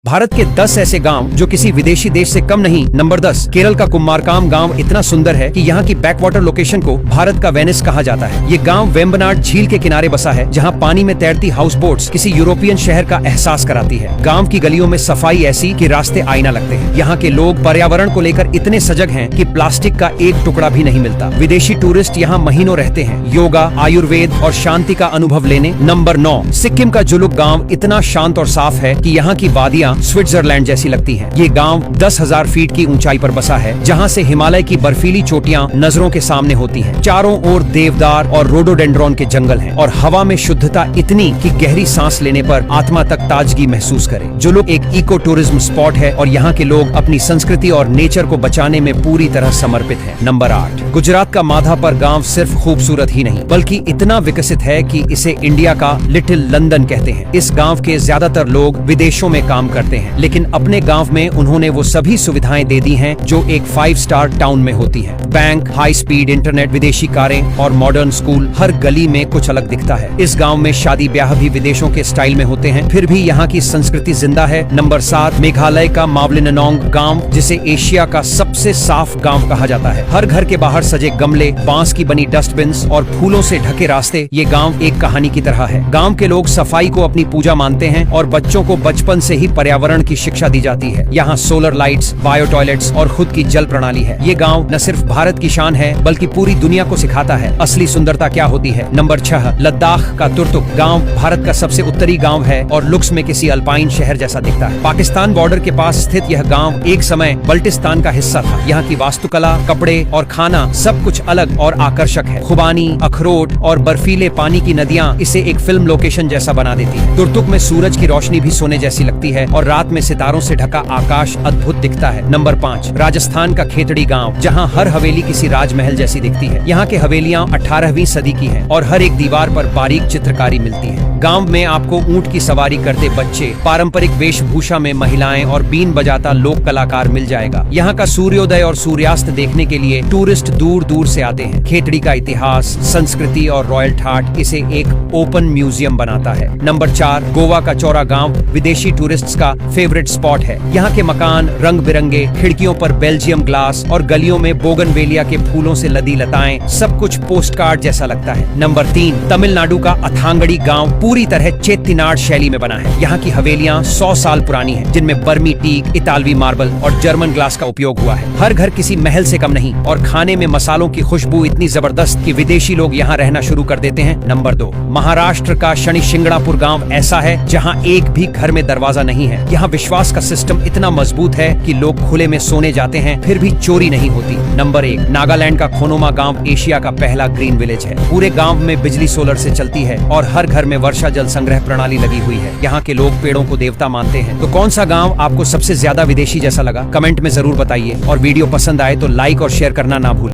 भारत के 10 ऐसे गांव जो किसी विदेशी देश से कम नहीं। नंबर 10, केरल का कुम्मारकाम गांव इतना सुंदर है कि यहाँ की बैकवाटर लोकेशन को भारत का वेनिस कहा जाता है। ये गांव वेम्बनाड झील के किनारे बसा है, जहाँ पानी में तैरती हाउस बोट्स किसी यूरोपियन शहर का एहसास कराती है। गांव की गलियों में सफाई ऐसी कि रास्ते आईना लगते हैं। यहाँ के लोग पर्यावरण को लेकर इतने सजग हैं कि प्लास्टिक का एक टुकड़ा भी नहीं मिलता। विदेशी टूरिस्ट यहाँ महीनों रहते हैं, योगा, आयुर्वेद और शांति का अनुभव लेने। नंबर 9, सिक्किम का जुलुक गाँव इतना शांत और साफ है कि यहाँ की वादियाँ स्विट्जरलैंड जैसी लगती हैं। ये गांव 10,000 फीट की ऊंचाई पर बसा है, जहां से हिमालय की बर्फीली चोटियां नजरों के सामने होती हैं। चारों ओर देवदार और रोडोडेंड्रॉन के जंगल हैं और हवा में शुद्धता इतनी कि गहरी सांस लेने पर आत्मा तक ताजगी महसूस करे। जुलुक एक इको टूरिज्म स्पॉट है और यहाँ के लोग अपनी संस्कृति और नेचर को बचाने में पूरी तरह समर्पित हैं। नंबर 8, गुजरात का माधापर गांव सिर्फ खूबसूरत ही नहीं बल्कि इतना विकसित है कि इसे इंडिया का लिटिल लंदन कहते हैं। इस गाँव के ज्यादातर लोग विदेशों में काम करते हैं, लेकिन अपने गांव में उन्होंने वो सभी सुविधाएं दे दी हैं जो एक 5 स्टार टाउन में होती हैं। बैंक, हाई स्पीड इंटरनेट, विदेशी कारें और मॉडर्न स्कूल, हर गली में कुछ अलग दिखता है। इस गांव में शादी ब्याह भी विदेशों के स्टाइल में होते हैं, फिर भी यहाँ की संस्कृति जिंदा है। नंबर 7, मेघालय का मावलिनोंग गांव, जिसे एशिया का सबसे साफ गांव कहा जाता है। हर घर के बाहर सजे गमले, बांस की बनी डस्टबिन्स और फूलों से ढके रास्ते। ये गांव एक कहानी की तरह है। गांव के लोग सफाई को अपनी पूजा मानते हैं और बच्चों को बचपन से ही पर्यावरण की शिक्षा दी जाती है। यहाँ सोलर लाइट्स, बायो टॉयलेट्स और खुद की जल प्रणाली है। ये गांव न सिर्फ भारत की शान है बल्कि पूरी दुनिया को सिखाता है असली सुंदरता क्या होती है। नंबर 6, लद्दाख का तुर्तुक गांव भारत का सबसे उत्तरी गांव है और लुक्स में किसी अल्पाइन शहर जैसा दिखता है। पाकिस्तान बॉर्डर के पास स्थित यह गांव एक समय बल्टिस्तान का हिस्सा था। यहाँ की वास्तुकला, कपड़े और खाना सब कुछ अलग और आकर्षक है। खुबानी, अखरोट और बर्फीले पानी की नदियाँ इसे एक फिल्म लोकेशन जैसा बना देती है। तुर्तुक में सूरज की रोशनी भी सोने जैसी लगती है और रात में सितारों से ढका आकाश अद्भुत दिखता है। नंबर 5, राजस्थान का खेतड़ी गांव, जहां हर हवेली किसी राजमहल जैसी दिखती है। यहाँ के हवेलियां 18वीं सदी की हैं और हर एक दीवार पर बारीक चित्रकारी मिलती है। गांव में आपको ऊंट की सवारी करते बच्चे, पारंपरिक वेशभूषा में महिलाएं और बीन बजाता लोक कलाकार मिल जाएगा। यहाँ का सूर्योदय और सूर्यास्त देखने के लिए टूरिस्ट दूर दूर से आते हैं। खेतड़ी का इतिहास, संस्कृति और रॉयल ठाट इसे एक ओपन म्यूजियम बनाता है। नंबर 4, गोवा का चौरा गांव विदेशी टूरिस्ट्स का फेवरेट स्पॉट है। यहाँ के मकान रंग बिरंगे, खिड़कियों पर बेल्जियम ग्लास और गलियों में बोगनवेलिया के फूलों से लदी लताएं, सब कुछ पोस्ट कार्ड जैसा लगता है। नंबर 3, तमिलनाडु का अथांगड़ी गांव पूरी तरह चेट्टिनाड शैली में बना है। यहाँ की हवेलियां 100 साल पुरानी हैं, जिनमें बर्मी टीक, इतालवी मार्बल और जर्मन ग्लास का उपयोग हुआ है। हर घर किसी महल से कम नहीं और खाने में मसालों की खुशबू इतनी जबरदस्त कि विदेशी लोग यहाँ रहना शुरू कर देते हैं। नंबर 2, महाराष्ट्र का शनि शिंगणापुर गांव ऐसा है जहाँ एक भी घर में दरवाजा नहीं है। यहाँ विश्वास का सिस्टम इतना मजबूत है कि लोग खुले में सोने जाते हैं फिर भी चोरी नहीं होती। नंबर 1, नागालैंड का खोनोमा गांव एशिया का पहला ग्रीन विलेज है। पूरे गांव में बिजली सोलर से चलती है और हर घर में वर्षा जल संग्रह प्रणाली लगी हुई है। यहाँ के लोग पेड़ों को देवता मानते हैं। तो कौन सा गांव आपको सबसे ज्यादा विदेशी जैसा लगा? कमेंट में जरूर बताइए और वीडियो पसंद आए तो लाइक और शेयर करना ना भूलें।